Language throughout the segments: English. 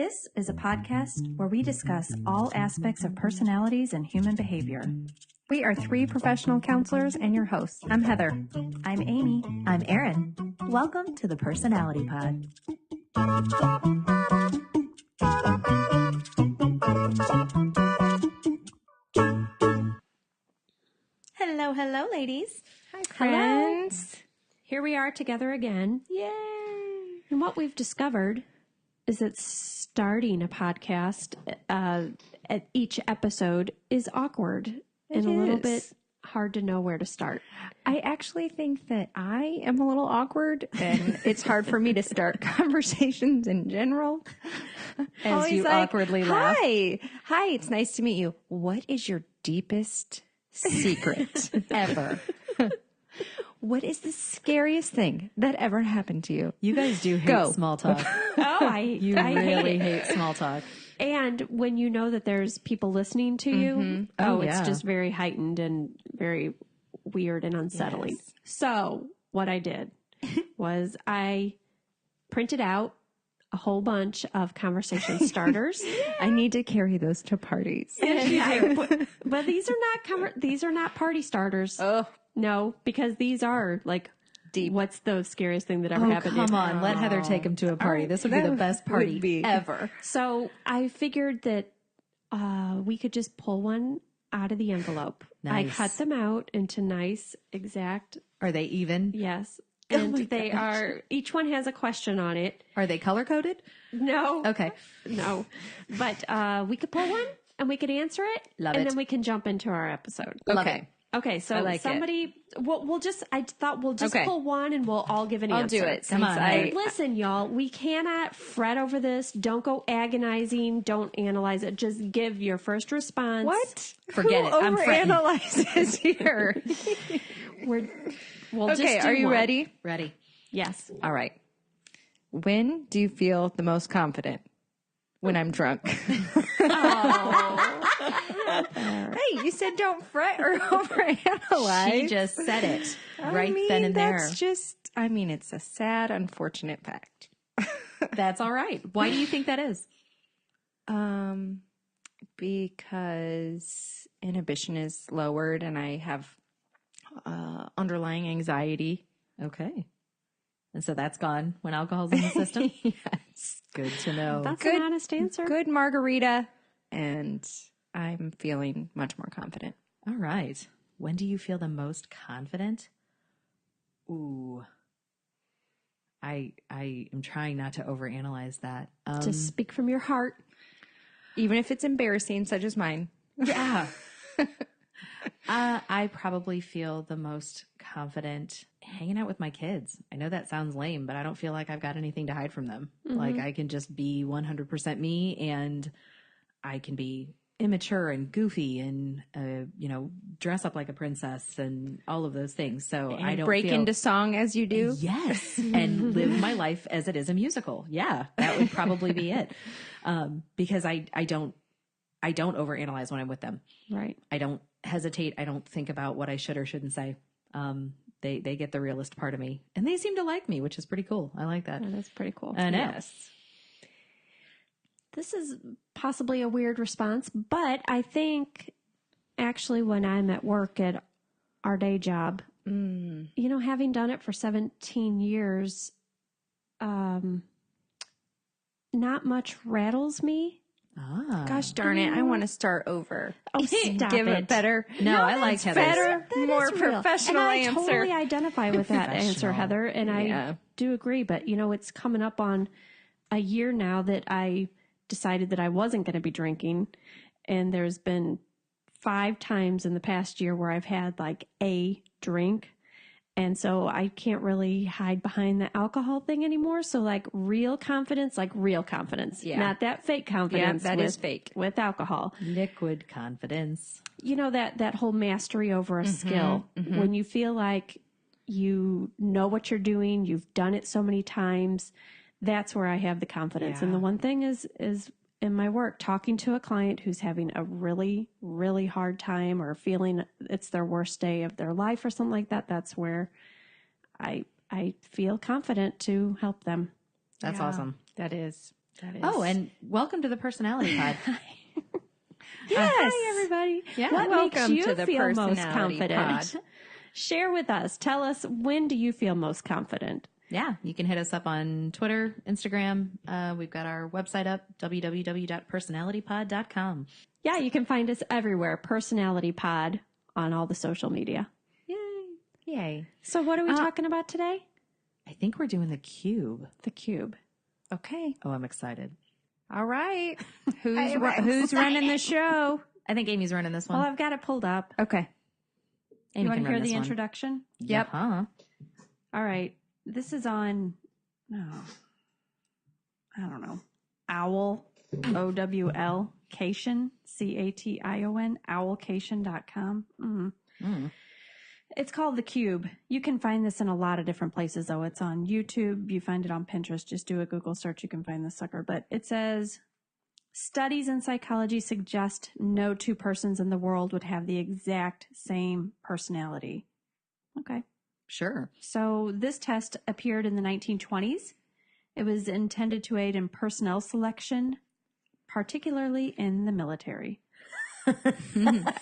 This is a podcast where we discuss all aspects of personalities and human behavior. We are three professional counselors and your hosts. I'm Heather. I'm Amy. I'm Erin. Welcome to the Personality Pod. Hello, ladies. Hi, friends. Hello. Here we are together again. Yay. And what we've discovered is that starting a podcast at each episode is awkward and a little bit hard to know where to start. I actually think that I am a little awkward and it's hard for me to start conversations in general. As you awkwardly laugh. Hi, it's nice to meet you. What is your deepest secret ever? What is the scariest thing that ever happened to you? You guys do hate small talk. You really hate small talk. And when you know that there's people listening to you, it's just very heightened and very weird and unsettling. Yes. So what I did was I printed out a whole bunch of conversation starters. I need to carry those to parties. But these are not party starters. Oh. No, because these are like deep. What's the scariest thing that ever happened? Come on, let Heather take him to a party. This would be the best party ever. So I figured that we could just pull one out of the envelope. Nice. I cut them out into nice, exact. Are they even? Yes. And they are, each one has a question on it. Are they color coded? No. Okay. No. But we could pull one and we could answer it. Love it. And then we can jump into our episode. Love it. Okay, so like we'll just pull one and we'll all give an answer. I'll do it. Come on. Listen, y'all, we cannot fret over this. Don't go agonizing. Don't analyze it. Just give your first response. What? Forget it. I'm fretting. Overanalyzes here. We'll just do are you one. ready? Ready. Yes. All right. When do you feel the most confident? When I'm drunk. Hey, you said don't fret or overanalyze. She just said it then and there. It's a sad, unfortunate fact. That's all right. Why do you think that is? Because inhibition is lowered and I have underlying anxiety. Okay. And so that's gone when alcohol's in the system? Yes. Good to know. That's an honest answer. Good margarita, and I'm feeling much more confident. All right. When do you feel the most confident? Ooh. I am trying not to overanalyze that. Just speak from your heart. Even if it's embarrassing, such as mine. Yeah. I probably feel the most confident hanging out with my kids. I know that sounds lame, but I don't feel like I've got anything to hide from them. Mm-hmm. Like I can just be 100% me, and I can be immature and goofy and, dress up like a princess and all of those things. So and I don't break into song as you do. Yes. And live my life as it is a musical. Yeah. That would probably be it. Because I don't overanalyze when I'm with them. Right. I don't hesitate. I don't think about what I should or shouldn't say. They get the realist part of me, and they seem to like me, which is pretty cool. I like that. Yeah, that's pretty cool. I know. Yes. This is possibly a weird response, but I think actually when I'm at work at our day job, having done it for 17 years, not much rattles me. Gosh darn it. I want to start over. Oh, stop Give it. a better. No, I like Heather's. Better, more professional and I answer. totally identify with that answer, Heather. And I do agree. But, it's coming up on a year now that I decided that I wasn't going to be drinking. And there's been 5 times in the past year where I've had like a drink. And so I can't really hide behind the alcohol thing anymore. So like real confidence. Yeah. Not that fake confidence. Yeah, that is fake. With alcohol. Liquid confidence. That whole mastery over a skill. Mm-hmm. When you feel like you know what you're doing, you've done it so many times, that's where I have the confidence. Yeah. And the one thing is in my work, talking to a client who's having a really, really hard time or feeling it's their worst day of their life or something like that, that's where I feel confident to help them. That's awesome. That is. Oh, and welcome to the Personality Pod. Yes. Hi, everybody. Yeah. What Welcome makes you to the feel most Personality confident? Pod. Share with us. Tell us, when do you feel most confident? Yeah, you can hit us up on Twitter, Instagram. We've got our website up, www.personalitypod.com. Yeah, you can find us everywhere. Personality Pod on all the social media. Yay. So what are we talking about today? I think we're doing the cube. The cube. Okay. Oh, I'm excited. All right. Who's running the show? I think Amy's running this one. Well, I've got it pulled up. Okay. Amy You want can to hear run the this one. introduction? Yep. Huh? All right. This is on, I don't know, Owl, OWL, Cation, CATION, owlcation.com. It's called The Cube. You can find this in a lot of different places, though. It's on YouTube. You find it on Pinterest. Just do a Google search. You can find the sucker. But it says, studies in psychology suggest no two persons in the world would have the exact same personality. Okay. Sure. So this test appeared in the 1920s. It was intended to aid in personnel selection, particularly in the military.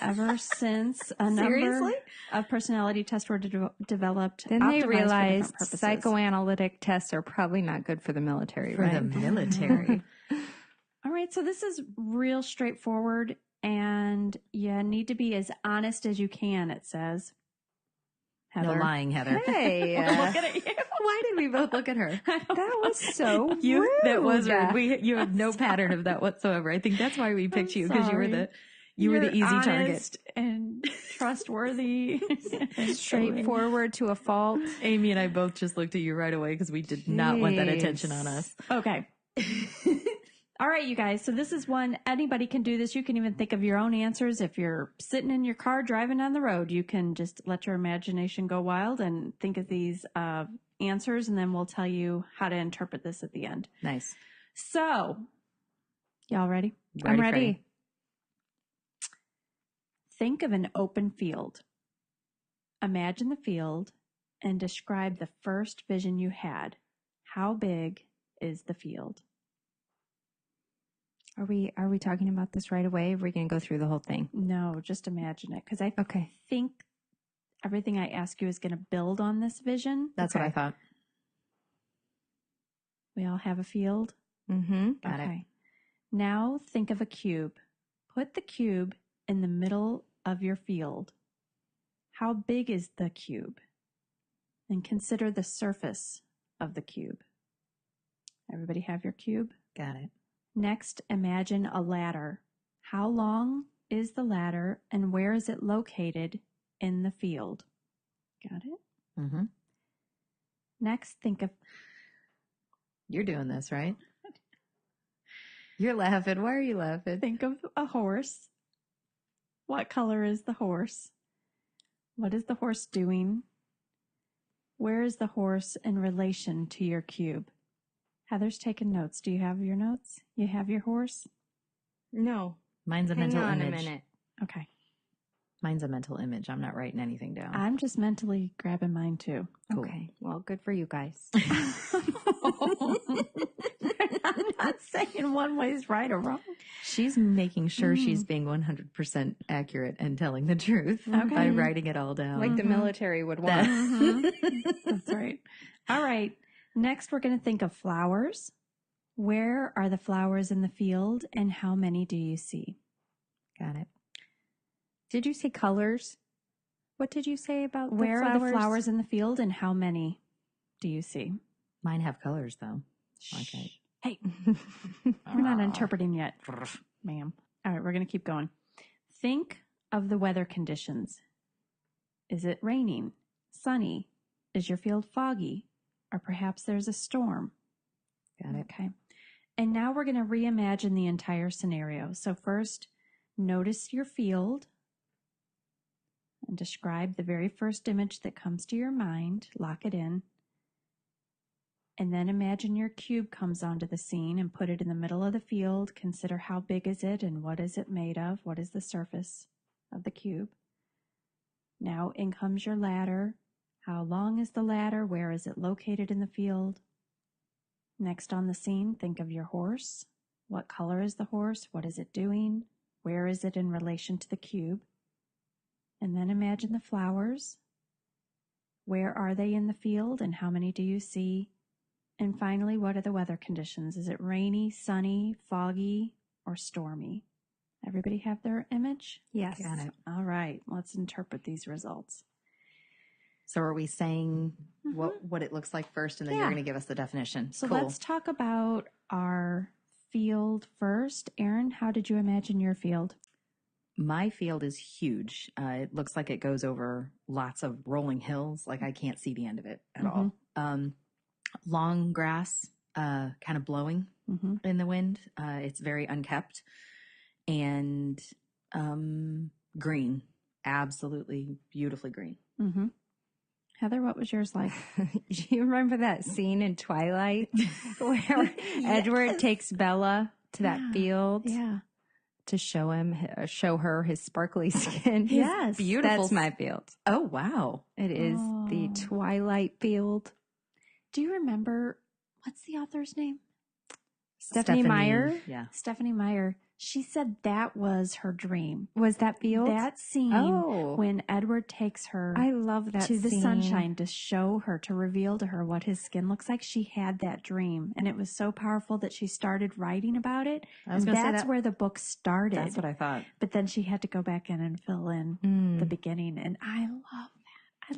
Ever since a number of personality tests were developed, Then they optimized for realized different purposes. psychoanalytic tests are probably not good for the military, right? The military. All right, so this is real straightforward, and you need to be as honest as you can, it says. Heather. No lying, Heather. Hey, Look at you. Why did we both look at her? that was so rude. That was rude. You have no pattern of that whatsoever. I think that's why we picked you, because you were the easy target. Honest and trustworthy. Straightforward to a fault. Amy and I both just looked at you right away because we did not want that attention on us. Okay. All right, you guys. So this is one, anybody can do this. You can even think of your own answers. If you're sitting in your car driving down the road, you can just let your imagination go wild and think of these answers, and then we'll tell you how to interpret this at the end. Nice. So, y'all ready? I'm ready. Think of an open field. Imagine the field and describe the first vision you had. How big is the field? Are we talking about this right away? Or are we going to go through the whole thing? No, just imagine it. Because I Okay. think everything I ask you is going to build on this vision. That's what I thought. We all have a field? Mm-hmm. Got it. Now think of a cube. Put the cube in the middle of your field. How big is the cube? And consider the surface of the cube. Everybody have your cube? Got it. Next, imagine a ladder. How long is the ladder and where is it located in the field? Got it? Mm-hmm. Next, think of... You're doing this, right? You're laughing. Why are you laughing? Think of a horse. What color is the horse? What is the horse doing? Where is the horse in relation to your cube? Heather's taking notes. Do you have your notes? You have your horse? No. Mine's a Hang mental on image. a minute. Okay. Mine's a mental image. I'm not writing anything down. I'm just mentally grabbing mine too. Cool. Okay. Well, good for you guys. I'm not saying one way is right or wrong. She's making sure she's being 100% accurate and telling the truth by writing it all down. Like the military would want. That's right. All right. Next, we're going to think of flowers. Where are the flowers in the field and how many do you see? Got it. Did you say colors? What did you say about Where the are flowers? the flowers in the field and how many do you see? Mine have colors, though. Okay. Hey, we're not interpreting yet, ma'am. All right, we're going to keep going. Think of the weather conditions. Is it raining, sunny? Is your field foggy? Or perhaps there's a storm? Got it. Okay. And now we're going to reimagine the entire scenario. So first, notice your field and describe the very first image that comes to your mind. Lock it in. And then imagine your cube comes onto the scene and put it in the middle of the field. Consider how big is it and what is it made of? What is the surface of the cube? Now in comes your ladder. How long is the ladder? Where is it located in the field? Next on the scene, think of your horse. What color is the horse? What is it doing? Where is it in relation to the cube? And then imagine the flowers. Where are they in the field and how many do you see? And finally, what are the weather conditions? Is it rainy, sunny, foggy, or stormy? Everybody have their image? Yes. Got it. All right, let's interpret these results. So are we saying what it looks like first, and then you're going to give us the definition? So Cool. let's talk about our field first. Erin, how did you imagine your field? My field is huge. It looks like it goes over lots of rolling hills. Like I can't see the end of it at all. Long grass, kind of blowing in the wind. It's very unkept and green, absolutely beautifully green. Mm-hmm. Heather, what was yours like? Do you remember that scene in Twilight where Edward takes Bella to that field to show her his sparkly skin? Yes. Beautiful. That's my field. Oh, wow. It is the Twilight field. Do you remember, what's the author's name? Stephanie Meyer? Yeah. Stephanie Meyer. She said that was her dream. Was that field? That scene when Edward takes her I love that to the scene. sunshine to show her, to reveal to her what his skin looks like. She had that dream, and it was so powerful that she started writing about it. I was And gonna say that's that- where the book started. That's what I thought. But then she had to go back in and fill in the beginning, and I love that.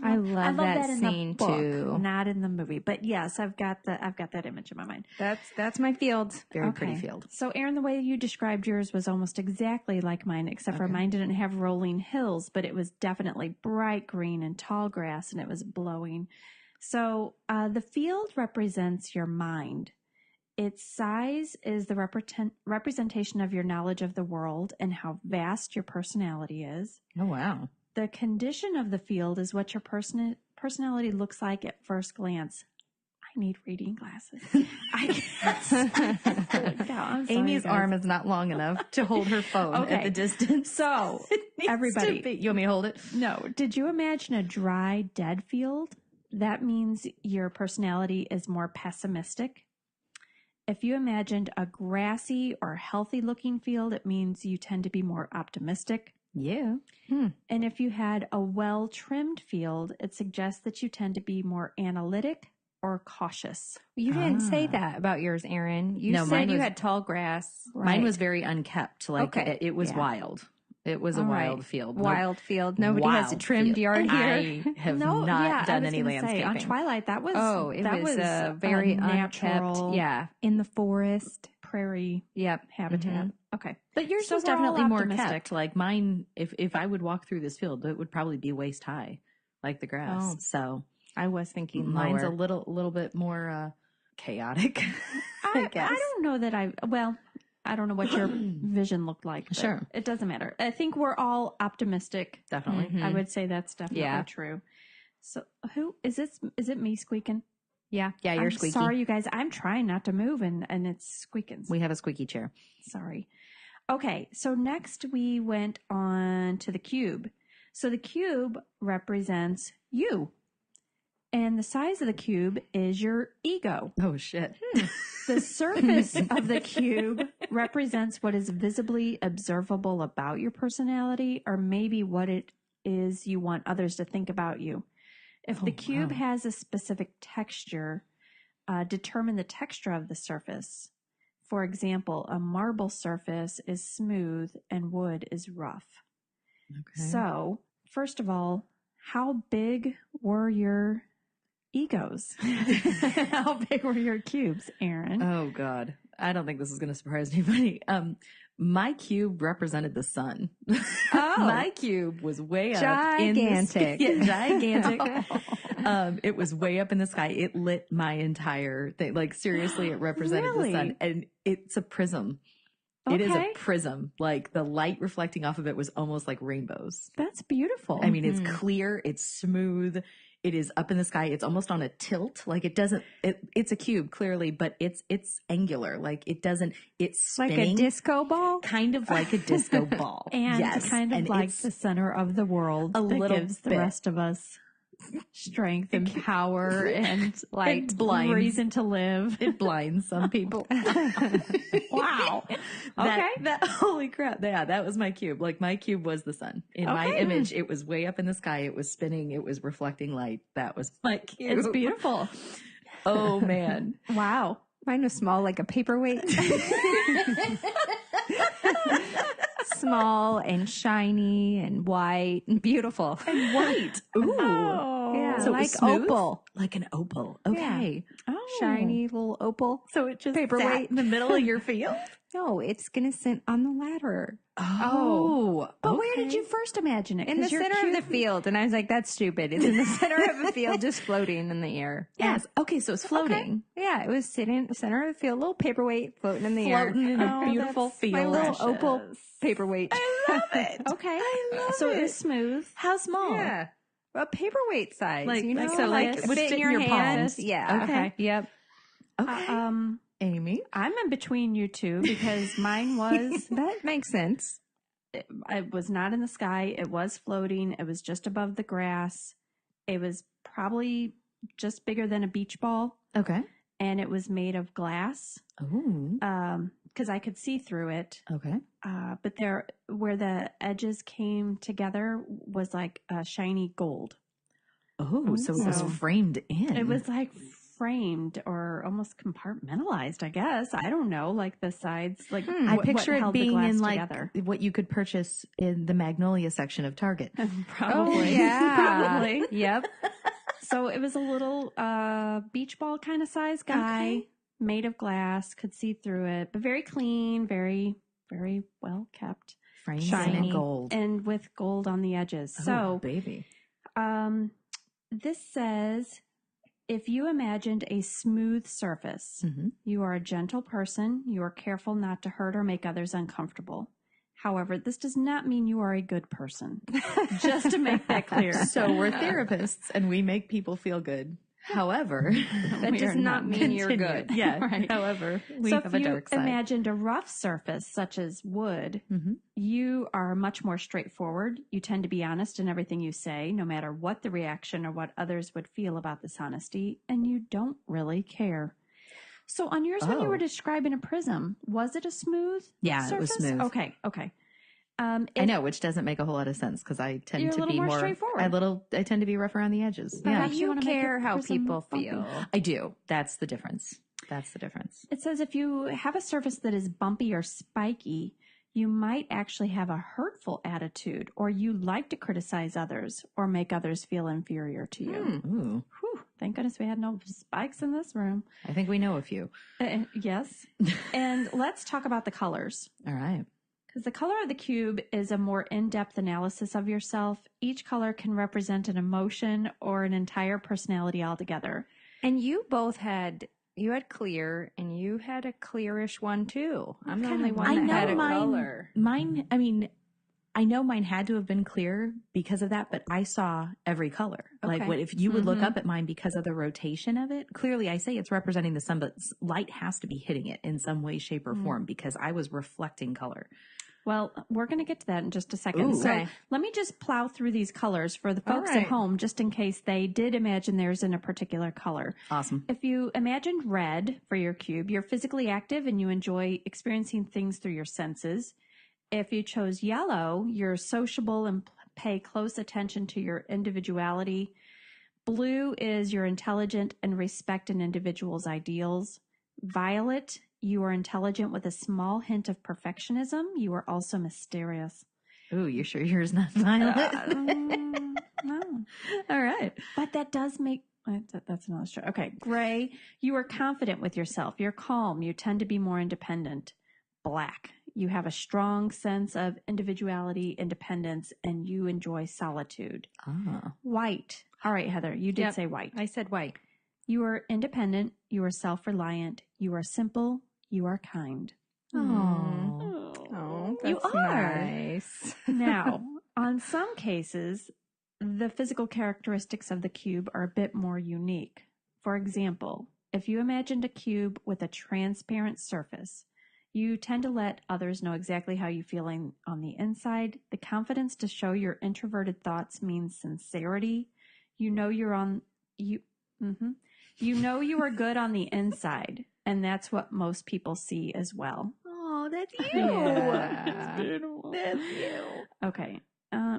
I love that in scene, the book, too. not in the movie. But yes, I've got that image in my mind. That's my field. Very pretty field. So, Erin, the way you described yours was almost exactly like mine, except for mine didn't have rolling hills, but it was definitely bright green and tall grass, and it was blowing. So, the field represents your mind. Its size is the representation of your knowledge of the world and how vast your personality is. Oh, wow. The condition of the field is what your personality looks like at first glance. I need reading glasses. Amy's arm is not long enough to hold her phone at the distance. So, everybody, You want me to hold it? no. Did you imagine a dry, dead field? That means your personality is more pessimistic. If you imagined a grassy or healthy looking field, it means you tend to be more optimistic. Yeah. And if you had a well-trimmed field, it suggests that you tend to be more analytic or cautious. You didn't say that about yours, Erin. You No, said mine you was- had tall grass. Mine was very unkept. Like it was wild. It was a All right. wild field. Wild field. Nobody has a Wild trimmed field. yard here. I have I not done was any gonna say, landscaping. on Twilight, that was It was a very natural unkept. Yeah, in the forest. prairie Yep. habitat. Okay, But yours So was we're all definitely more optimistic. kept. Like mine, if I would walk through this field, it would probably be waist high, like the grass. Oh. So I was thinking mine's lower. a little bit more chaotic. I guess. I don't know that I don't know what your vision looked like. But Sure. it doesn't matter. I think we're all optimistic. Definitely. I would say that's definitely Yeah. true. So who is this? Is it me squeaking? Yeah. Yeah, you're I'm squeaky. sorry, you guys. I'm trying not to move, and it's squeaking. We have a squeaky chair. Sorry. Okay, so next we went on to the cube. So the cube represents you. And the size of the cube is your ego. Oh shit. The surface of the cube represents what is visibly observable about your personality, or maybe what it is you want others to think about you. If the cube has a specific texture, determine the texture of the surface. For example, a marble surface is smooth and wood is rough. Okay. So, first of all, how big were your egos? How big were your cubes, Erin? Oh God. I don't think this is going to surprise anybody. My cube represented the sun. Oh. My cube was way up. Gigantic. Gigantic. It was way up in the sky. It lit my entire thing. Like seriously, it represented Really? the sun. And it's a prism. It is a Okay. prism. Like the light reflecting off of it was almost like rainbows. That's beautiful. I mean, it's clear, it's smooth, it is up in the sky. It's almost on a tilt. Like it's a cube clearly, but it's angular. Like it's Like spinning. a disco ball? Kind of like a disco ball. and yes. kind of And like it's the center of the world a that little gives the bit. rest of us strength and power and It blinds. reason to live. It blinds some people. Wow. Okay. Holy crap. Yeah, that was my cube. Like my cube was the sun. In my image, it was way up in the sky. It was spinning. It was reflecting light. That was my cube. It's beautiful. Oh man. Wow. Mine was small, like a paperweight. Small and shiny and white and beautiful. And white. Ooh. Oh. Yeah, So it like was smooth? opal. Like an opal. Okay. Oh. Shiny little opal. So it just Paperweight. sat in the middle of your field? No, it's going to sit on the ladder Oh. But where did you first imagine it? in the 'Cause your center of the cube- field. And I was like, that's stupid. It's in the center of the field, just floating in the air. Yes. Okay, so it's floating. Yeah, it was sitting in the center of the field, little paperweight floating in the air. Floating in a Oh, beautiful that's field. My little Precious. opal paperweight. I love it. Okay. I love So it. it was smooth. How small? Yeah. A paperweight size. Like- you know, so, like, it would fit fit in your in your hand. palms? Yeah. Okay. Yep. Okay. Amy? I'm in between you two because mine was, That makes sense. it was not in the sky. It was floating. It was just above the grass. It was probably just bigger than a beach ball, Okay. and it was made of glass. Ooh. Because I could see through it. Okay. But there, where the edges came together, was like shiny gold. Oh, so it was So- framed in. It was like framed or almost compartmentalized, I guess. I don't know, like the sides, like I what picture it held the being glass in like together. what you could purchase in the Magnolia section of Target. Probably, Oh, yeah. probably. Yep. So it was a little beach ball kind of size guy, Okay. made of glass, could see through it, but very clean, very, very well kept, Framed Shiny. in gold. and with gold on the edges. Oh, So baby. this says, if you imagined a smooth surface, Mm-hmm. you are a gentle person. You are careful not to hurt or make others uncomfortable. However, this does not mean you are a good person. Just to make that clear. So we're therapists and we make people feel good. However, That We does are not mean you're continue. good. Yeah. Right. However, we So have if a you dark side. imagined a rough surface, such as wood, Mhm. you are much more straightforward. You tend to be honest in everything you say, no matter what the reaction or what others would feel about this honesty, and you don't really care. So on yours, when you Oh. were describing a prism, was it a smooth Yeah, it was surface? smooth. Okay, okay. I If- know, which doesn't make a whole lot of sense because I tend You're a to little be more straightforward. I tend to be rough around the edges. But Yeah, how do you You wanna make care your how prism people bumpy? feel. I do. That's the difference. That's the difference. It says if you have a surface that is bumpy or spiky, you might actually have a hurtful attitude, or you like to criticize others or make others feel inferior to you. Ooh, Whew, thank goodness we had no spikes in this room. I think we know a few. Yes. And let's talk about the colors. All right. Because the color of the cube is a more in-depth analysis of yourself. Each color can represent an emotion or an entire personality altogether. And you both had, you had clear and you had a clearish one too. I'm the only one I that know had a mine. color. Mine. I mean, I know mine had to have been clear because of that, but I saw every color. Like, Okay. what if you would look Mhm. up at mine because of the rotation of it? Clearly, I say it's representing the sun, but light has to be hitting it in some way, shape, or form because I was reflecting color. Well, we're going to get to that in just a second. Ooh. So Okay. let me just plow through these colors for the All folks at right. home, just in case they did imagine theirs in a particular color. Awesome. If you imagined red for your cube, you're physically active and you enjoy experiencing things through your senses. If you chose yellow, you're sociable and pay close attention to your individuality. Blue is you're intelligent and respect an individual's ideals. Violet, you are intelligent with a small hint of perfectionism. You are also mysterious. Ooh, you sure yours not violet? No. All right. But that does make that's another story. Okay, gray, you are confident with yourself. You're calm. You tend to be more independent. Black, you have a strong sense of individuality, independence, and you enjoy solitude. Ah. White, all right, Heather, you did Yep. say white. I said white. You are independent. You are self-reliant. You are simple. You are kind. Oh. Oh, You that's are. nice. Now, on some cases, the physical characteristics of the cube are a bit more unique. For example, if you imagined a cube with a transparent surface, you tend to let others know exactly how you're feeling on the inside. The confidence to show your introverted thoughts means sincerity. You know you know you are good on the inside, and that's what most people see as well. Oh, that's you. Yeah. That's beautiful. That's you. Okay.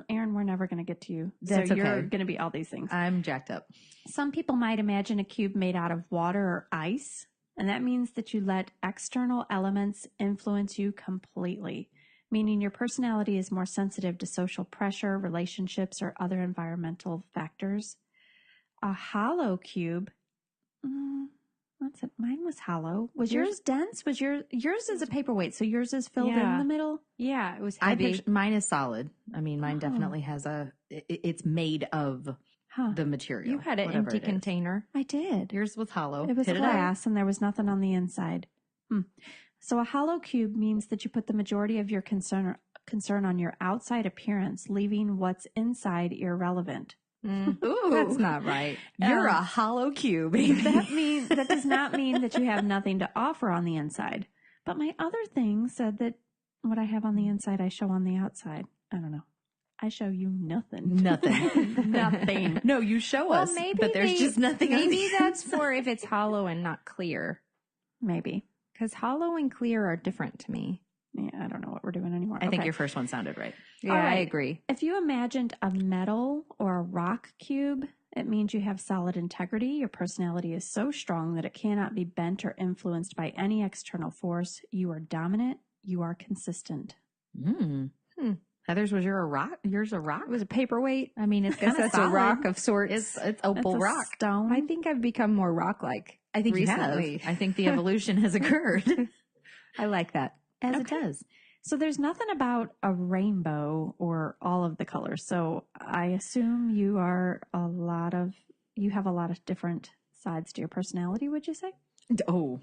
Aaron, we're never going to get to you. That's so you're okay. going to be all these things. I'm jacked up. Some people might imagine a cube made out of water or ice, and that means that you let external elements influence you completely, meaning your personality is more sensitive to social pressure, relationships, or other environmental factors. A hollow cube, what's it? Mine was hollow. Was yours dense? Was yours is a paperweight, so yours is filled in the middle? Yeah, it was heavy. Mine is solid. I mean, mine definitely has it's made of the material. You had an empty container. I did. Yours was hollow. It was glass, and there was nothing on the inside. So a hollow cube means that you put the majority of your concern on your outside appearance, leaving what's inside irrelevant. Ooh, that's not right. You're a hollow cube. That does not mean that you have nothing to offer on the inside. But my other thing said that what I have on the inside, I show on the outside. I don't know. I show you nothing. Nothing. No, you show us. Maybe but there's just nothing. Maybe that's for if it's hollow and not clear. Maybe. Because hollow and clear are different to me. Yeah, I don't know what we're doing anymore. I think your first one sounded right. Yeah, right. I agree. If you imagined a metal or a rock cube, it means you have solid integrity. Your personality is so strong that it cannot be bent or influenced by any external force. You are dominant. You are consistent. Heather's, was yours a rock? Yours a rock? It was a paperweight. I mean, it's guess that's solid. a rock of sorts. It's opal rock. Stone. I think I've become more rock-like. I think recently. you have. I think the evolution has occurred. I like that. As it does. So there's nothing about a rainbow or all of the colors. So I assume you have a lot of different sides to your personality, would you say? Oh.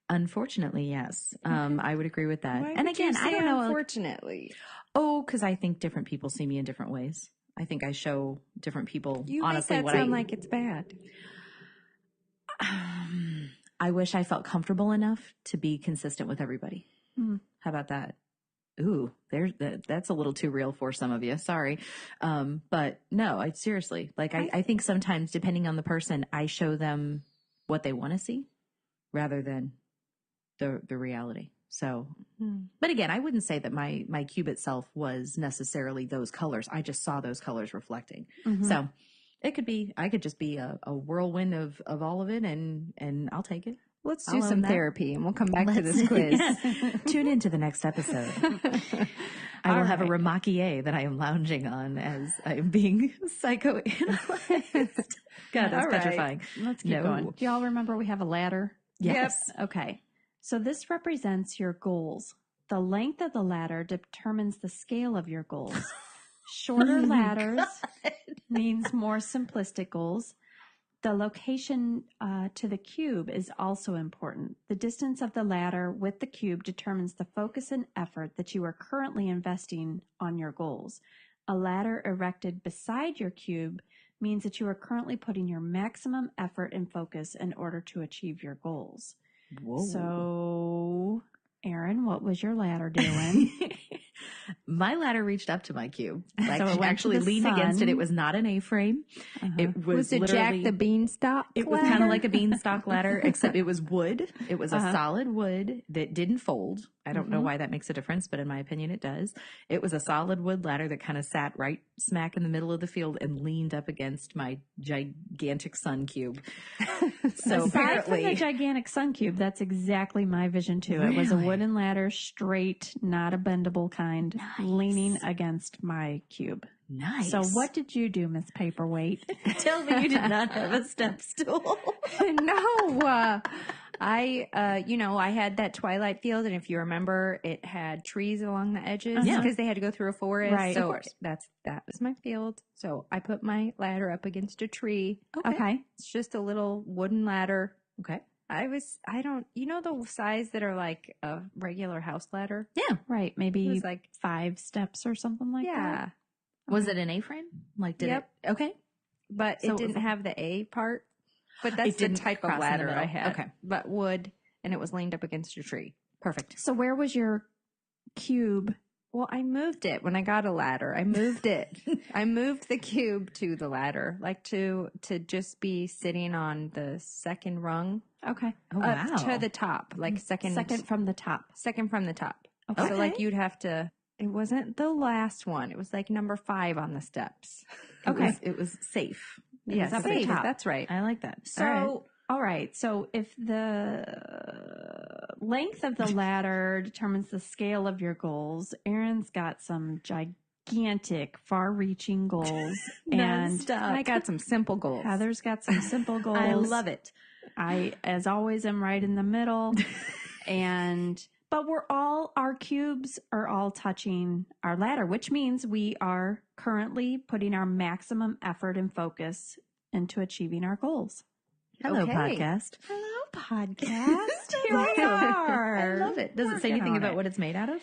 Unfortunately, yes. I would agree with that. Why and would you again, say I don't know. Unfortunately. Because I think different people see me in different ways. I think I show different people, You honestly, make that sound like it's bad. I wish I felt comfortable enough to be consistent with everybody. How about that? Ooh, that's a little too real for some of you. Sorry. But no, seriously, like I think sometimes depending on the person, I show them what they want to see rather than the reality. So, but again, I wouldn't say that my cube itself was necessarily those colors. I just saw those colors reflecting. So it could be, I could just be a whirlwind of all of it and I'll take it. Let's do some therapy and we'll come back to this quiz. Tune in to the next episode. I will have a Remachier that I am lounging on as I am being psychoanalyzed. God, that's petrifying. Let's keep going. Do y'all remember we have a ladder? Yes. Yep. Okay. So this represents your goals. The length of the ladder determines the scale of your goals. Shorter ladders means more simplistic goals. The location to the cube is also important. The distance of the ladder with the cube determines the focus and effort that you are currently investing on your goals. A ladder erected beside your cube means that you are currently putting your maximum effort and focus in order to achieve your goals. Whoa. So, Aaron, what was your ladder doing? My ladder reached up to my cube. Like, so it actually leaned against it. It was not an A-frame. It was it Jack the Beanstalk? It was kind of like a beanstalk ladder, except it was wood. It was a solid wood that didn't fold. I don't know why that makes a difference, but in my opinion, it does. It was a solid wood ladder that kind of sat right smack in the middle of the field and leaned up against my gigantic sun cube. So aside from the gigantic sun cube, that's exactly my vision too. Really? It was a wooden ladder, straight, not a bendable kind, leaning against my cube. Nice. So what did you do, Miss Paperweight? Tell me you did not have a step stool. No. I had that twilight field, and if you remember, it had trees along the edges because they had to go through a forest. Right. So that was my field. So I put my ladder up against a tree. Okay. It's just a little wooden ladder. Okay. The size that are like a regular house ladder? Yeah. Right. Maybe it was like 5 steps or something like that. Yeah. Was it an A-frame? Like, did it? Okay. But it didn't have the A part. But that's the type of ladder I had. Okay. But wood, and it was leaned up against a tree. Perfect. So where was your cube Well, I moved it when I got a ladder. I moved it. I moved the cube to the ladder, like to just be sitting on the second rung. Okay. Oh, wow. To the top, like second from the top. Second from the top. Okay. So like you'd have to. It wasn't the last one. It was like number 5 on the steps. Okay. It was safe. Yes, Yes, safe. that's right. I like that. So, all right. So if the length of the ladder determines the scale of your goals, Erin's got some gigantic, far-reaching goals, and I got some simple goals. Heather's got some simple goals. I love it. I, as always, am right in the middle, but our cubes are all touching our ladder, which means we are currently putting our maximum effort and focus into achieving our goals. Hello, Okay. podcast. Hello, podcast. Here we are. I love it. Does it say anything about what it's made out of?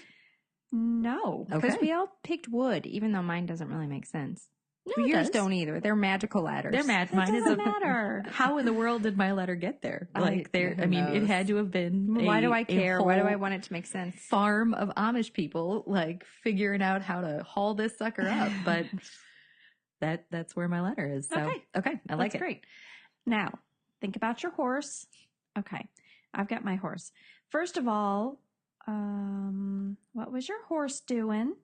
No. Because Okay. we all picked wood, even though mine doesn't really make sense. No, it Yours does. don't either. They're magical ladders. They're mad. It Mine is doesn't a matter. How in the world did my letter get there? Like there, who I mean, it knows? had to have been. Why do I a care? Why do I whole want it to make sense? farm of Amish people like figuring out how to haul this sucker up? But that's where my letter is. So okay, I like That's it. great. Now, think about your horse. Okay. I've got my horse. First of all, what was your horse doing?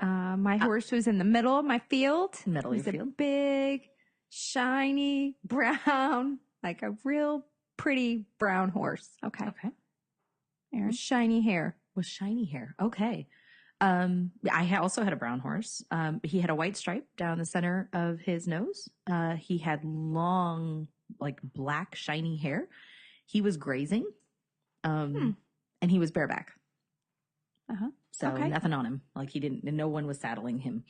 My horse was in the middle of my field. Middle of He's your a field. big, shiny, brown, like a real pretty brown horse. Okay. Okay. Erin? Shiny hair. With shiny hair. Okay. Also had a brown horse. He had a white stripe down the center of his nose. He had long, like black, shiny hair. He was grazing. And he was bareback. Uh-huh. So Okay. nothing on him. Like he didn't, and no one was saddling him.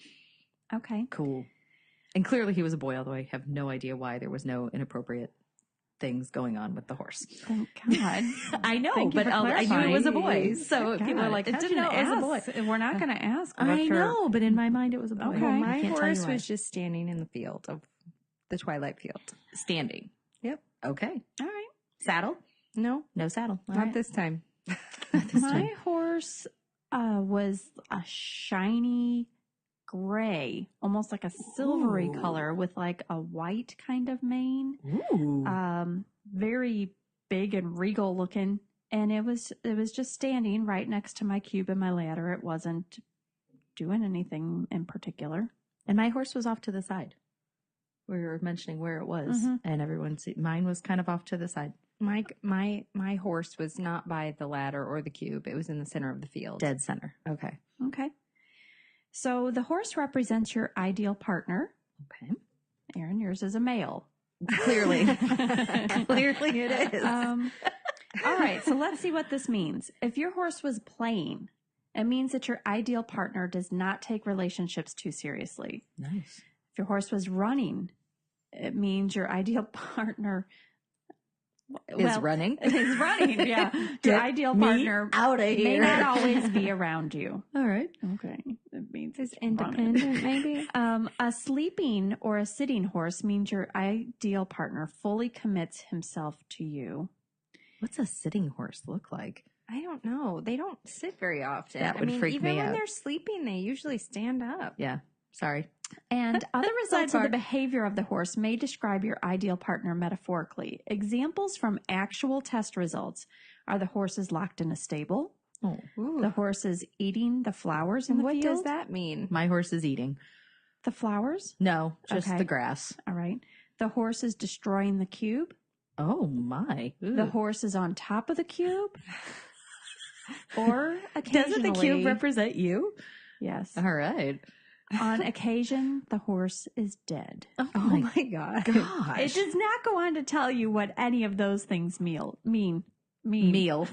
Okay. Cool. And clearly he was a boy, although I have no idea why there was no inappropriate things going on with the horse. Thank God. I know, Thank you but for I knew it was a boy. clarifying. So Thank people are God. like, it how'd you didn't know it was a boy? ask. We're not going to ask. I what your- know, but in my mind it was a boy. Okay. Well, I my can't tell you horse why. was just standing in the field of the Twilight Field. Standing. Yep. Okay. All right. Saddle? No, No saddle. All not right. this time. My horse was a shiny gray, almost like a silvery Ooh. color with like a white kind of mane. Ooh. Very big and regal looking. And it was just standing right next to my cube and my ladder. It wasn't doing anything in particular. And my horse was off to the side. We were mentioning where it was, Mhm. and mine was kind of off to the side. My horse was not by the ladder or the cube. It was in the center of the field. Dead center. Okay. Okay. So the horse represents your ideal partner. Okay. Erin, yours is a male. Clearly. Clearly it is. All right, so let's see what this means. If your horse was playing, it means that your ideal partner does not take relationships too seriously. Nice. If your horse was running, it means your ideal partner Is running. is running. Yeah, your Get ideal me partner out of may here. not always be around you. All right. Okay, it means Is it's running. independent, maybe? A sleeping or a sitting horse means your ideal partner fully commits himself to you. What's a sitting horse look like? I don't know. They don't sit very often. That would freak even me when out. they're sleeping, they usually stand up. Yeah. Sorry. And other results of the Sidebar. behavior of the horse may describe your ideal partner metaphorically. Examples from actual test results are the horse is locked in a stable, Oh. the horse is eating the flowers in And the what field. does that mean? My horse is eating. The flowers? No, just Okay. the grass. All right. The horse is destroying the cube. Oh my. The horse is on top of the cube. Or occasionally. Doesn't the cube represent you? Yes. All right. On occasion, the horse is dead. Oh, Oh my my God. gosh. It does not go on to tell you what any of those things mean. meal.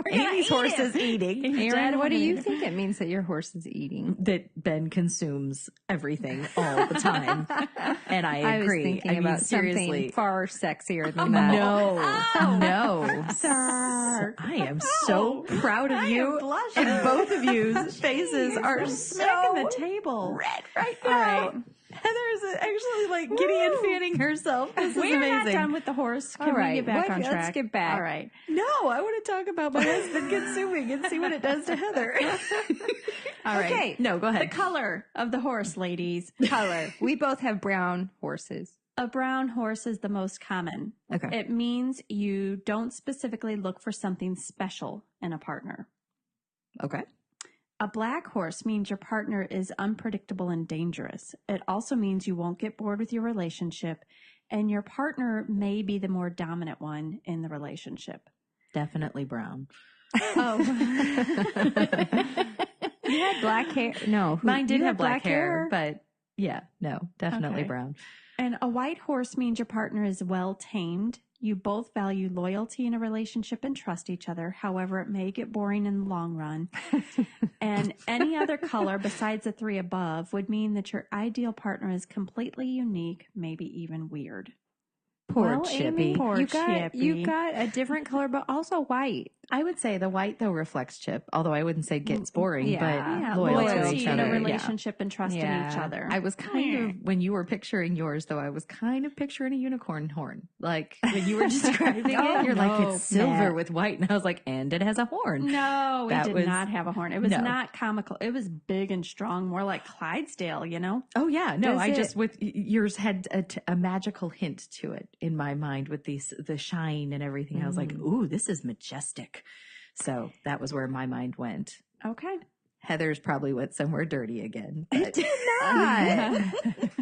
Amy's horse is eating. Aaron, what do you think it means that your horse is eating? That Ben consumes everything all the time. And I I was agree. thinking mean, about seriously. something far sexier than that. No. Sir. I am so proud of I you. am blushing. And both of you's faces are I'm smacking so the table. red right All now. right. Heather is actually like Gideon fanning herself. This is We're amazing. not done with the horse. Can All right, we get back on track? Let's get back. All right. No, I want to talk about my husband consuming and see what it does to Heather. All right. Okay. No, go The ahead. color of the horse, ladies. Color. We both have brown horses. A brown horse is the most common. Okay. It means you don't specifically look for something special in a partner. Okay. A black horse means your partner is unpredictable and dangerous. It also means you won't get bored with your relationship, and your partner may be the more dominant one in the relationship. Definitely brown. Oh. You had black hair. No, Mine did you have had black hair, but yeah, no, definitely Okay. brown. And a white horse means your partner is well tamed. You both value loyalty in a relationship and trust each other. However, it may get boring in the long run. And any other color besides the three above would mean that your ideal partner is completely unique, maybe even weird. Poor Well, Chippy. Amy, Poor you got Chippy. a different color, but also white. I would say the white though reflects Chip, although I wouldn't say gets boring, Yeah. Yeah, but loyal to loyalty each in other. a Yeah. relationship and trust in each Yeah. other. I was kind of, when you were picturing yours, though, I was kind of picturing a unicorn horn. Like when you were describing Oh, it, you're like, no, it's silver Matt. with white. And I was like, and it has a horn. No, it That did was- not have a horn. It was no. not comical. It was big and strong, more like Clydesdale, you know? Oh, yeah. No, Does I it- just, yours had a magical hint to it in my mind with the shine and everything. I was like, ooh, this is majestic. So that was where my mind went. Okay. Heather's probably went somewhere dirty again. But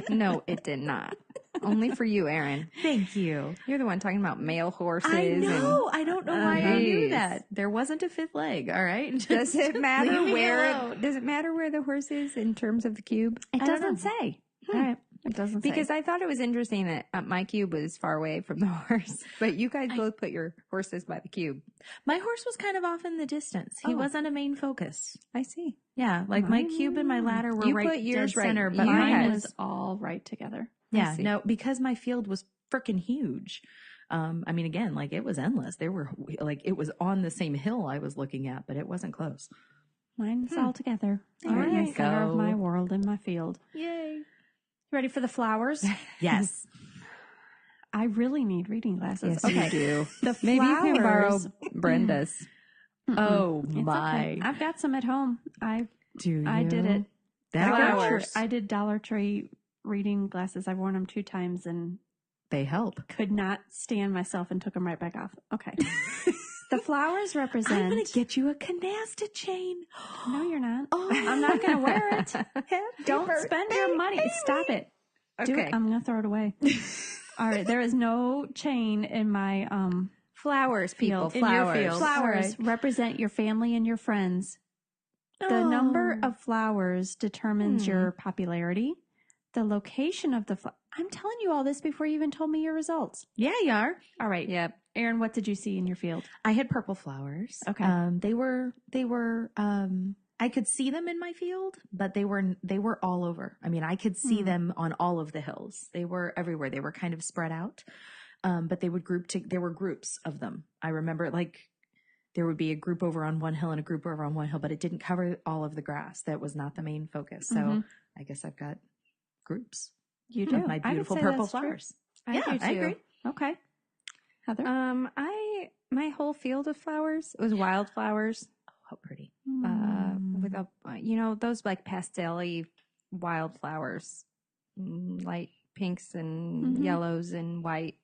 No, it did not. Only for you, Aaron. thank you. You're the one talking about male horses. I know. I don't know why I knew Jeez. that. There wasn't a fifth leg. All right. Does it matter Leave me where? alone. Does it matter where the horse is in terms of the cube? It I don't doesn't know. say. All right. It doesn't say. Because I thought it was interesting that my cube was far away from the horse, but you guys both put your horses by the cube. My horse was kind of off in the distance. He Oh. wasn't a main focus. I see. Yeah, like my cube and my ladder were You right put yours dead right- center, but you mine had- was all right together. yeah, see. no, because my field was freaking huge. I mean, again, like it was endless. There were like it was on the same hill I was looking at, but it wasn't close. Mine's all together. There Right in the you center of go. my world in my field. Yay! Ready for the flowers? Yes. I really need reading glasses. Yes, you do. The flowers. Maybe you can borrow Brenda's. Oh It's my! okay. I've got some at home. I Do did you? it. That Flowers. I did Dollar Tree reading glasses. I've worn them 2 times and They help. could not stand myself and took them right back off. Okay. The flowers represent. I'm gonna get you a canasta chain. No, you're not. Oh. I'm not going to wear it. Don't spend your money. Stop it. Do Okay. it. I'm going to throw it away. All right. There is no chain in my Flowers, people. field. In your Flowers. field. Flowers represent your family and your friends. The number of flowers determines your popularity. The location of the I'm telling you all this before you even told me your results. Yeah, you are. All right. Yep. Aaron, what did you see in your field? I had purple flowers. Okay. They were I could see them in my field, but they were all over. I mean, I could see them on all of the hills. They were everywhere. They were kind of spread out. But they would there were groups of them. I remember like there would be a group over on one hill and a group over on one hill, but it didn't cover all of the grass. That was not the main focus. So I guess I've got groups. You of do. my I would beautiful say purple that's true. flowers. I Yeah, do I too. agree. Okay. Heather? My whole field of flowers, it was wildflowers. Oh, how pretty. With a, those like pastel-y wildflowers, light pinks and yellows and white.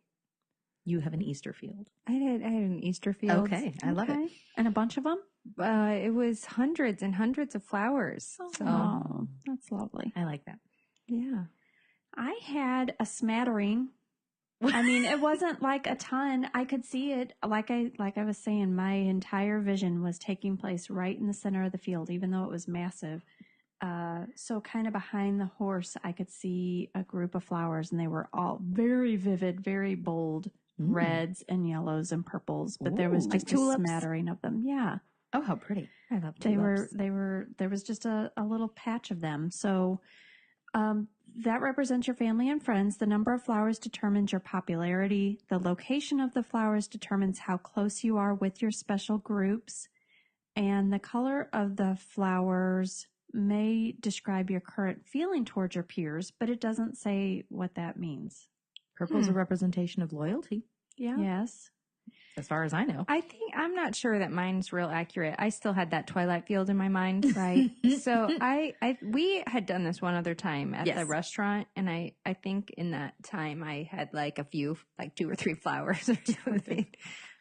You have an Easter field. I had an Easter field. Okay. I love it. And a bunch of them? It was hundreds and hundreds of flowers. So Oh, that's lovely. I like that. yeah. I had a smattering. I mean, it wasn't like a ton. I could see it. Like I was saying, my entire vision was taking place right in the center of the field, even though it was massive. So kind of behind the horse, I could see a group of flowers, and they were all very vivid, very bold reds and yellows and purples. But there was Ooh. just Like a tulips? smattering of them. Yeah. Oh, how pretty. I love They tulips. were there was just a little patch of them. So that represents your family and friends. The number of flowers determines your popularity. The location of the flowers determines how close you are with your special groups. And the color of the flowers may describe your current feeling towards your peers, but it doesn't say what that means. Purple's a representation of loyalty. Yeah. Yes. As far as I know. I'm not sure that mine's real accurate. I still had that twilight field in my mind. Right. So we had done this one other time at the restaurant. And I think in that time I had like a few, like 2 or 3 flowers or something.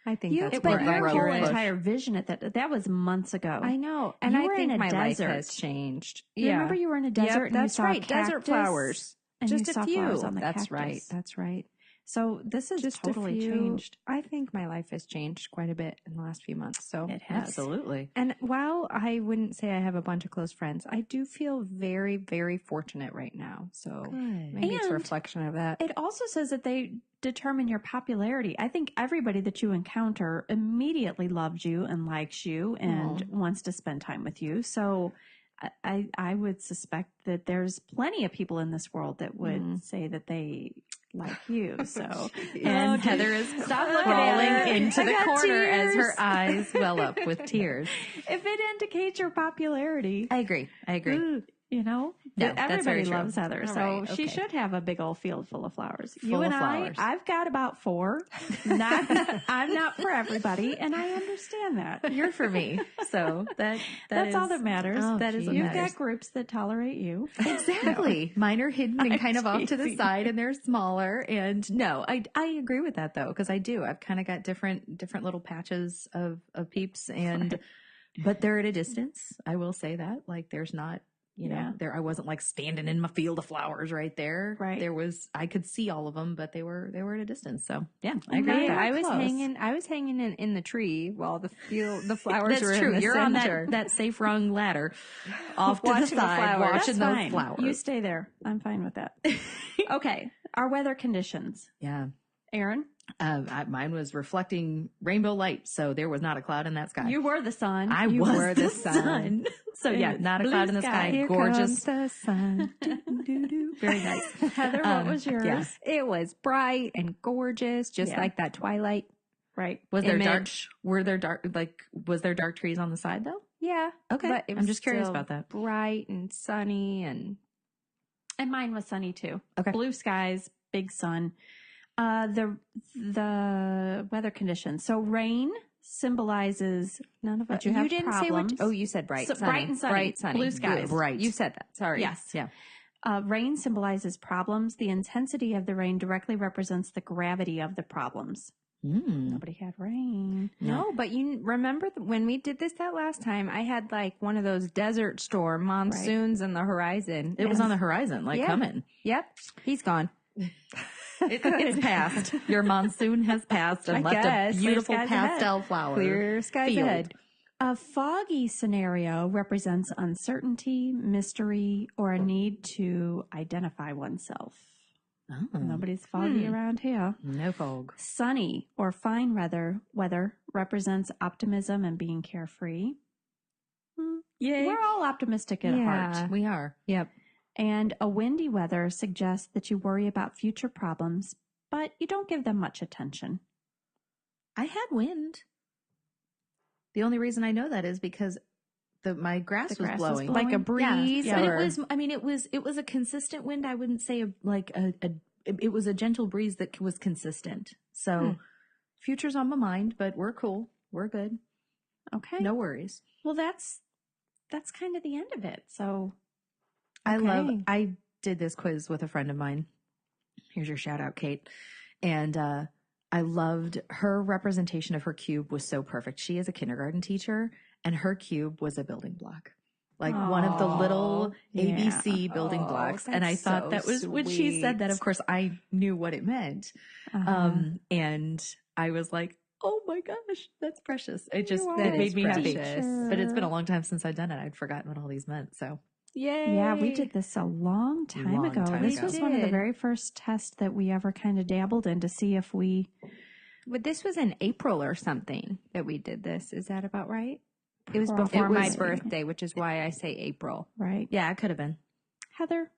I think that's but more your whole accurate. entire vision at that was months ago. I know. And You I were in think a my life desert. has changed. You remember you were in a desert and that's you saw right. Desert cactus flowers. and Just you a saw few. flowers on the That's cactus. right. That's right. So this has Just totally a few, changed. I think my life has changed quite a bit in the last few months. So It has. Absolutely. And while I wouldn't say I have a bunch of close friends, I do feel very, very fortunate right now. So maybe it's a And reflection of that. It also says that they determine your popularity. I think everybody that you encounter immediately loves you and likes you and wants to spend time with you. So I would suspect that there's plenty of people in this world that would say that they like you. So And Heather is crawling into the corner as her eyes well up with tears. if it indicates your popularity, I agree. you know, No, that that's everybody very true. loves Heather. All So right, she okay. should have a big old field full of flowers. Full you and of flowers. I've got about 4. I'm not for everybody, and I understand that. You're for me. So That's all that matters. Oh, that is what You've matters. got groups that tolerate you. Exactly. Mine are hidden and kind of off to the teasing. side and they're smaller. And no, I agree with that though, because I do. I've kind of got different little patches of peeps and, but they're at a distance. I will say that. Like there's not, you know, I wasn't like standing in my field of flowers right there. Right. I could see all of them, but they were at a distance. So yeah, I And agree. they I were was close. hanging in the tree while the flowers That's were true. in the You're center. on that safe rung ladder off to the Watching the side, flowers. watching That's those fine. flowers. You stay there. I'm fine with that. Okay. Our weather conditions. Yeah. Aaron, Mine was reflecting rainbow light, so there was not a cloud in that sky. you were the sun. You was were the sun. So yeah, It's not a blue cloud in the sky. sky. Here Gorgeous. comes the sun. Very nice. Heather, what was yours? yeah. It was bright and gorgeous, just Yeah. like that twilight. Right. Was there dark? Image. Was there dark trees on the side though? Yeah. Okay. But it I'm was just curious still about that. bright and sunny and And mine was sunny too. Okay. Blue skies, big sun. The weather conditions. So rain symbolizes none of that it. you have didn't problems. say you said bright, So, sunny. bright and sunny. Bright, sunny. Blue skies. Good. Bright. You said that. Sorry. Yes. Yeah. Rain symbolizes problems. The intensity of the rain directly represents the gravity of the problems. Nobody had rain. No, but you remember when we did this that last time, I had like one of those desert storm monsoons on the horizon. It was on the horizon, like Yeah. coming. Yep. He's gone. It's passed. Your monsoon has passed and I left guess. a beautiful Clear skies ahead. pastel flower. Clear skies field. ahead. A foggy scenario represents uncertainty, mystery, or a need to identify oneself. Oh, Nobody's foggy around here. no fog. Sunny or fine weather represents optimism and being carefree. Yay. We're all optimistic at heart. We are. Yep. And a windy weather suggests that you worry about future problems, but you don't give them much attention. I had wind. The only reason I know that is because my grass was grass was blowing. blowing? Like a breeze. But or- it was a consistent wind. I wouldn't say it was a gentle breeze that was consistent. So future's on my mind, but we're cool. We're good. Okay. No worries. Well, that's kind of the end of it. So I did this quiz with a friend of mine. Here's your shout out, Kate. And, I loved her representation of her cube was so perfect. She is a kindergarten teacher and her cube was a building block. Like one of the little ABC building blocks. And I thought that was when she said that, of course, I knew what it meant. And I was like, oh my gosh, that's precious. It made me happy. But it's been a long time since I'd done it. I'd forgotten what all these meant. So Yay. yeah, we did this a long time ago. This was one of the very first tests that we ever kind of dabbled in to see if we. But this was in April or something that we did this. Is that about right? It was Probably. before my birthday, which is why I say April. Right. yeah, it could have been. Heather,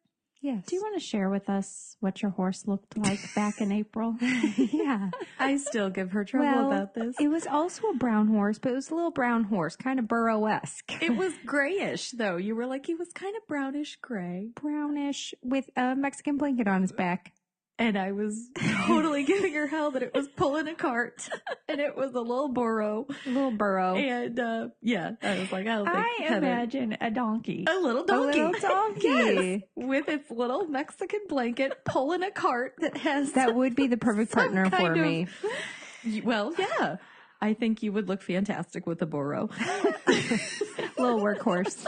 Yes. Do you want to share with us what your horse looked like back in April? Yeah. I still give her trouble about this. It was also a brown horse, but it was a little brown horse, kind of burrow-esque. It was grayish, though. You were like, he was kind of brownish gray. Brownish with a Mexican blanket on his back. And I was totally giving her hell that it was pulling a cart. And it was a little burro. A little burrow. And, yeah, I was like, I don't think I Heather- imagine a donkey. A little donkey. A little donkey. Yes, with its little Mexican blanket pulling a cart that has... That would be the perfect some partner for kind of- me. Well, yeah. I think you would look fantastic with a burro. Little workhorse.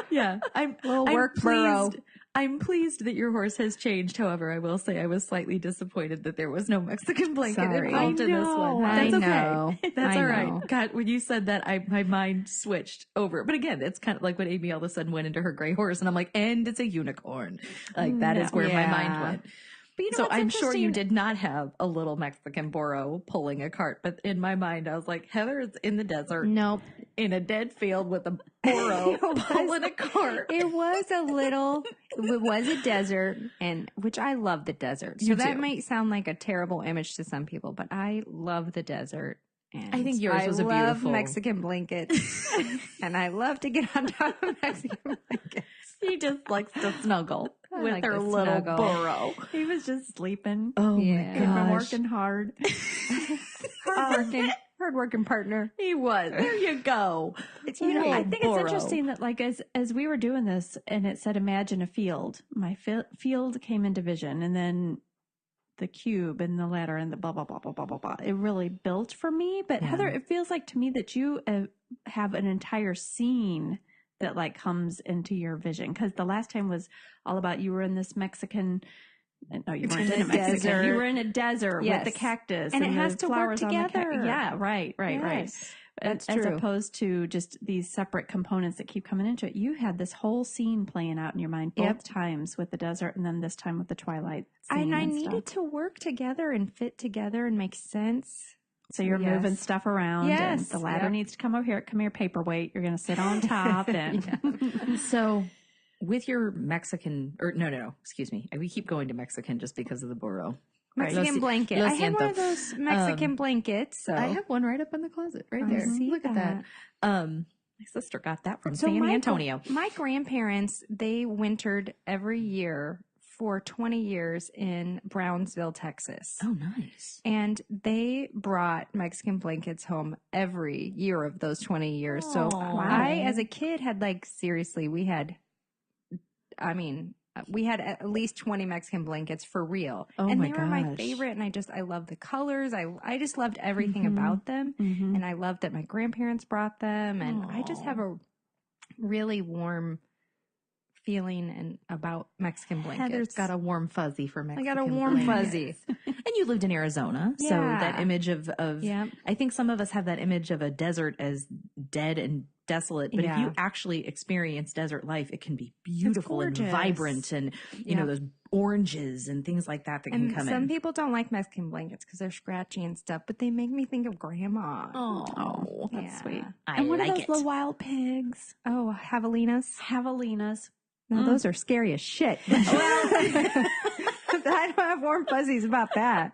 Yeah. I'm work burro. I'm pleased that your horse has changed. However, I will say I was slightly disappointed that there was no Mexican blanket Sorry. involved in this one. I That's know. okay. That's I all right. know. God, when you said that, my mind switched over. But again, it's kind of like when Amy all of a sudden went into her gray horse, and I'm like, and it's a unicorn. Like that is where my mind went. But you know So what's I'm sure you interesting? did not have a little Mexican burro pulling a cart, but in my mind, I was like, Heather is in the desert Nope. in a dead field with a burro pulling a cart. It was a desert, and which I love the desert. So You that do. might sound like a terrible image to some people, but I love the desert. And I think yours was a I love beautiful- Mexican blankets, and I love to get on top of Mexican blankets. She just likes to snuggle I with like her to little snuggle. burro. He was just sleeping. Oh Yeah. He'd been working hard. Hard-working partner. He was. There you go. You know, I Little think burro. it's interesting that, like, as we were doing this, and it said, "Imagine a field." My field came into vision, and then the cube and the ladder and the blah blah blah blah blah blah blah. It really built for me. But Yeah. Heather, it feels like to me that you have an entire scene that like comes into your vision, because the last time was all about you were in this Mexican. No, you weren't in a Mexican. desert. You were in a desert Yes. with the cactus, And it the has to work flowers on the together. Yeah, right. Yes, that's As true. opposed to just these separate components that keep coming into it. You had this whole scene playing out in your mind both Yep. times with the desert, and then this time with the twilight scene. And I and needed stuff. to work together and fit together and make sense. So you're Yes. moving stuff around. Yes. And the ladder Yep. needs to come over here. Come here, paperweight. You're going to sit on top. And So, with your Mexican, or no, excuse me. We keep going to Mexican just because of the burro. Mexican Lo blanket. lo I had one siento. of those Mexican blankets. So I have one right up in the closet, right I there. see Look at that. My sister got that from San Antonio. My grandparents, they wintered every year for 20 years in Brownsville, Texas. Oh, nice. And they brought Mexican blankets home every year of those 20 years. So Aw. I, as a kid, had seriously, we had at least 20 Mexican blankets for real. Oh and my they were my gosh. favorite. And I love the colors. I just loved everything Mhm. about them. Mhm. And I loved that my grandparents brought them. And I just have a really warm feeling about Mexican blankets. Heather's got a warm fuzzy for Mexican. I got a warm blankets. fuzzy. And you lived in Arizona, so Yeah. that image of Yep. I think some of us have that image of a desert as dead and desolate, but if Yeah. you actually experience desert life, it can be beautiful and gorgeous. vibrant, and you know Yep. those oranges and things like that can And come some in. people don't like Mexican blankets because they're scratchy and stuff, but they make me think of grandma. Oh, That's Yeah. sweet. I And what are like those it. little wild pigs? Oh, javelinas. Javelinas. No, those are scary as shit. I don't have warm fuzzies about that.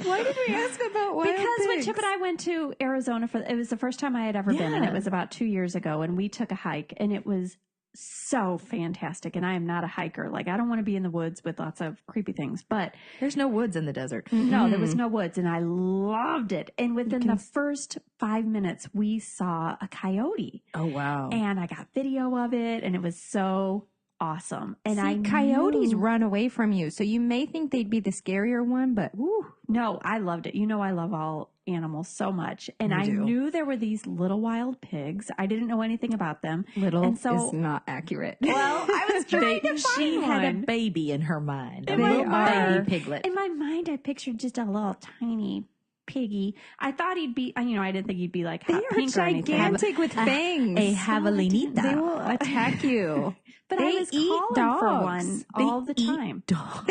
Why did we ask about wild Because when pigs? Chip and I went to Arizona it was the first time I had ever been, and Yeah. it was about 2 years ago, and we took a hike, and it was so fantastic. And I am not a hiker. Like, I don't want to be in the woods with lots of creepy things, but There's no woods in the desert. no, there was no woods, and I loved it. And within the first 5 minutes, we saw a coyote, Oh wow! and I got video of it, and it was so awesome. And See, I coyotes knew- run away from you, so you may think they'd be the scarier one, but woo, No, I loved it. You know, I love all animals so much. And You I do. knew there were these little wild pigs. I didn't know anything about them. little And so- is not accurate. Well, I was trying to She find had a one. baby in her mind. A In my little mind- baby piglet. In my mind, I pictured just a little tiny piggy. I thought he'd be, I didn't think he'd be like hot They are pink or anything. gigantic with fangs. A javelinita. They will attack you. But They I was eat calling for dogs. one They all the eat time. Dog.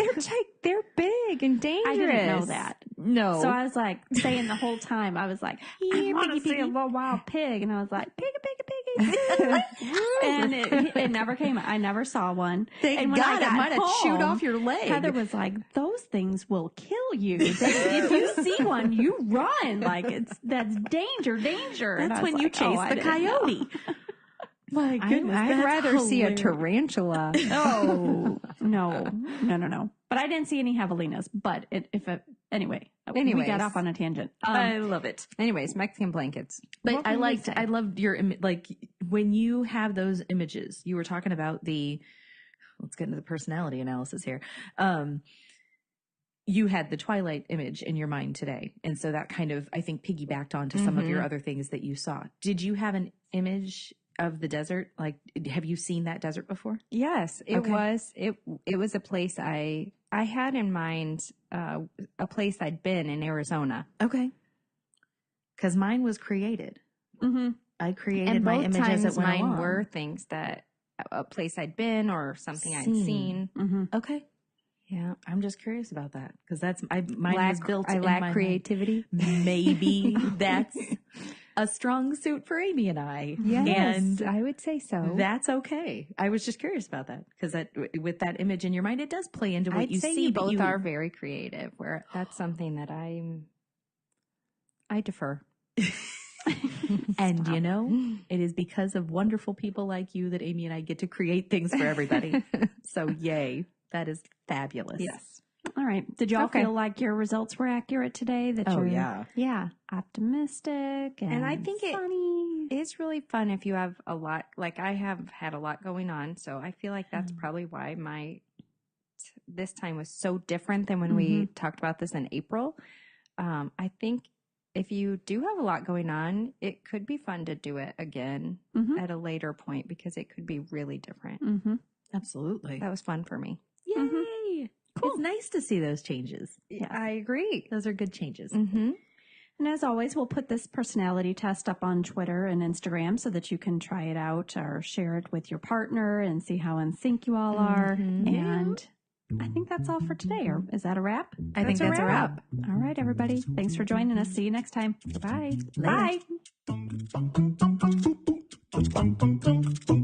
They're big and dangerous. I didn't know that. No. So I was like saying the whole time, I was like, I Here, want to piggy, see a piggy. little wild pig. And I was like, piggy, piggy, piggy. And it never came. I never saw one. Thank God, it might have chewed off your leg. Heather was like, those things will kill you. If you see one, you run. Like, that's danger. That's when you chase the coyote. My goodness. I'd rather see a tarantula. Oh, no. But I didn't see any javelinas. But anyway, we got off on a tangent. I love it. Anyways, Mexican blankets. But I loved your, like, when you have those images, you were talking about let's get into the personality analysis here. You had the Twilight image in your mind today. And so that kind of, I think, piggybacked onto some of your other things that you saw. Did you have an image of the desert? Like, have you seen that desert before? Yes, it was. It was a place I had in mind, a place I'd been in Arizona. Okay. Because mine was created. Mm-hmm. I created my images as it went mine along. were things that a place I'd been or something I'd seen. Mm-hmm. Okay. Yeah, I'm just curious about that because mine was built. I lack creativity. Maybe that's a strong suit for Amy and I. Yes, and I would say so. That's okay. I was just curious about that because with that image in your mind, it does play into what you see. You both are very creative. Where that's something that I defer. And it is because of wonderful people like you that Amy and I get to create things for everybody. So yay. That is fabulous. Yes. All right. Did y'all feel like your results were accurate today? That you're yeah, optimistic and I think funny. It's really fun if you have a lot. Like I have had a lot going on, so I feel like that's probably why this time was so different than when we talked about this in April. I think if you do have a lot going on, it could be fun to do it again at a later point because it could be really different. Mm-hmm. Absolutely. That was fun for me. Yay! Cool. It's nice to see those changes. Yeah, I agree. Those are good changes. Mm-hmm. And as always, we'll put this personality test up on Twitter and Instagram so that you can try it out or share it with your partner and see how in sync you all are. And I think that's all for today. Or is that a wrap? I think that's a wrap. All right, everybody. Thanks for joining us. See you next time. Bye. Later. Bye.